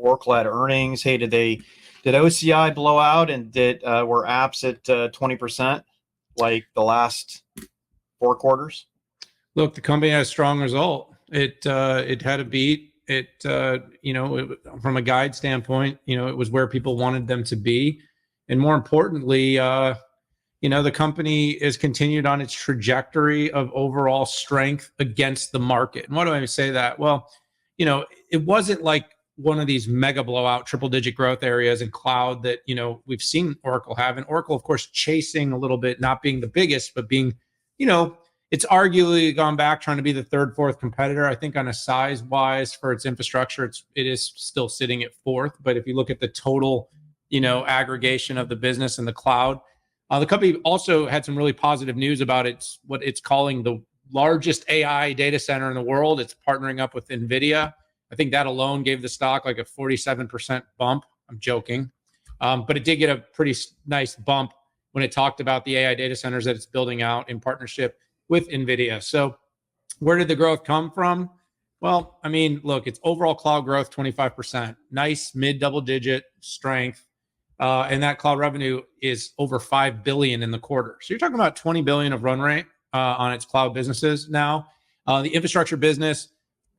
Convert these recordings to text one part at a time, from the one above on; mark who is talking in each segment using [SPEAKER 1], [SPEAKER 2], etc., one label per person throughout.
[SPEAKER 1] Oracle had earnings. Hey, did OCI blow out, and were apps at 20% like the last 4 quarters?
[SPEAKER 2] Look, the company had a strong result. It had a beat. From a guide standpoint, it was where people wanted them to be, and more importantly, the company has continued on its trajectory of overall strength against the market. And why do I say that? Well, it wasn't like one of these mega blowout triple-digit growth areas in cloud that we've seen Oracle have, and Oracle, of course, chasing a little bit, not being the biggest, but being, it's arguably gone back trying to be the third, fourth competitor. I think on a size wise for its infrastructure, it is still sitting at fourth. But if you look at the total, aggregation of the business and the cloud, the company also had some really positive news about what it's calling the largest AI data center in the world. It's partnering up with NVIDIA. I think that alone gave the stock like a 47% bump. I'm joking. But it did get a pretty nice bump when it talked about the AI data centers that it's building out in partnership with NVIDIA. So where did the growth come from? Well, I mean, look, it's overall cloud growth, 25%, nice mid double digit strength. And that cloud revenue is over $5 billion in the quarter. So you're talking about $20 billion of run rate on its cloud businesses now. The infrastructure business,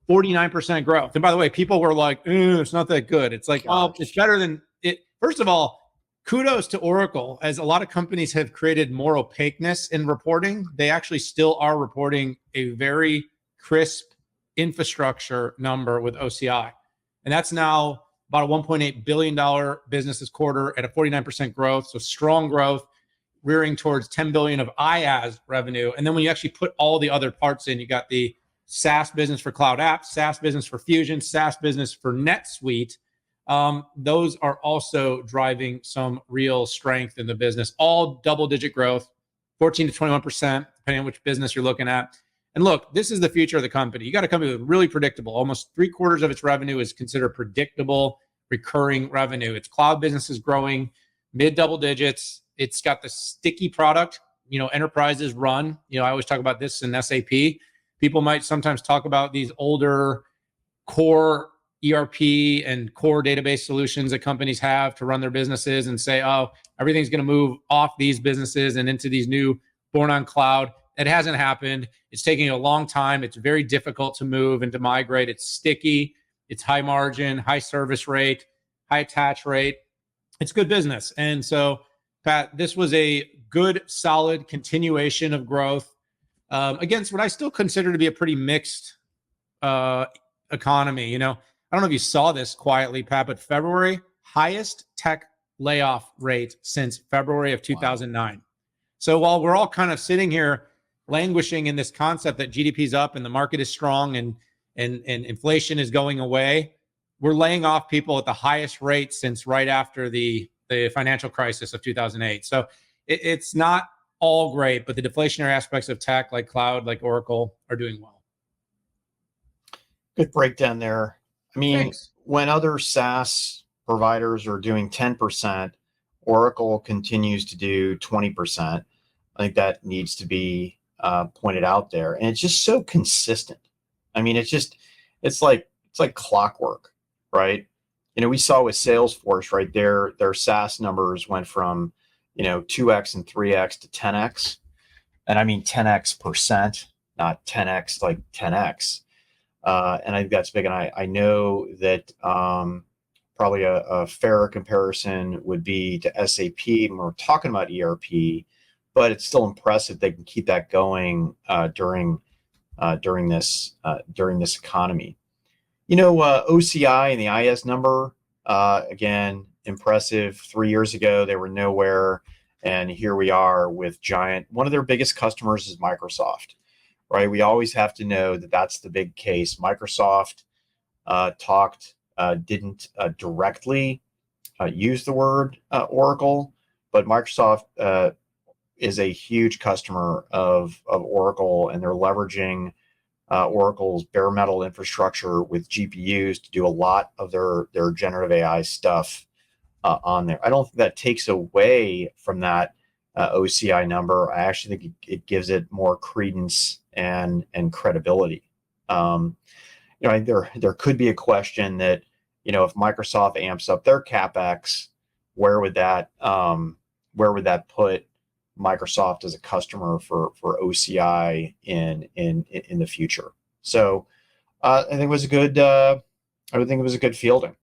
[SPEAKER 2] 49% growth. And by the way, people were like, it's not that good. It's like, oh, it's better than it. First of all, kudos to Oracle, as a lot of companies have created more opaqueness in reporting. They actually still are reporting a very crisp infrastructure number with OCI. And that's now about a $1.8 billion business this quarter at a 49% growth. So strong growth, rearing towards $10 billion of IaaS revenue. And then when you actually put all the other parts in, you got the SaaS business for cloud apps, SaaS business for Fusion, SaaS business for NetSuite. Those are also driving some real strength in the business. All double-digit growth, 14 to 21%, depending on which business you're looking at. And look, this is the future of the company. You got a company with really predictable. Almost 3/4 of its revenue is considered predictable, recurring revenue. Its cloud business is growing mid double digits. It's got the sticky product. Enterprises run. I always talk about this in SAP. People might sometimes talk about these older core ERP and core database solutions that companies have to run their businesses and say, oh, everything's going to move off these businesses and into these new born on cloud. It hasn't happened. It's taking a long time. It's very difficult to move and to migrate. It's sticky. It's high margin, high service rate, high attach rate. It's good business. And so, Pat, this was a good, solid continuation of growth against what I still consider to be a pretty mixed economy. I don't know if you saw this quietly, Pat, but February, highest tech layoff rate since February of 2009. Wow. So while we're all kind of sitting here languishing in this concept that GDP is up and the market is strong and inflation is going away, we're laying off people at the highest rate since right after the financial crisis of 2008. So it's not all great, but the deflationary aspects of tech like cloud, like Oracle, are doing well.
[SPEAKER 1] Good breakdown there. I mean,
[SPEAKER 2] Thanks.
[SPEAKER 1] When other SaaS providers are doing 10%, Oracle continues to do 20%. I think that needs to be pointed out there. And it's just so consistent. I mean, it's like clockwork, right? We saw with Salesforce, right? Their SaaS numbers went from, 2x and 3x to 10x. And I mean 10x percent, not 10x like 10x. And I think that's big. And I know that probably a fairer comparison would be to SAP when we're talking about ERP, but it's still impressive they can keep that going during this economy. OCI and the IS number, again, impressive. 3 years ago, they were nowhere. And here we are with giant. One of their biggest customers is Microsoft, right? We always have to know that that's the big case. Microsoft didn't directly use the word Oracle, but Microsoft is a huge customer of Oracle, and they're leveraging Oracle's bare metal infrastructure with GPUs to do a lot of their generative AI stuff on there. I don't think that takes away from that OCI number. I actually think it gives it more credence and credibility. There could be a question that if Microsoft amps up their CapEx, where would that put Microsoft as a customer for OCI in the future? So I think it was a good fielding.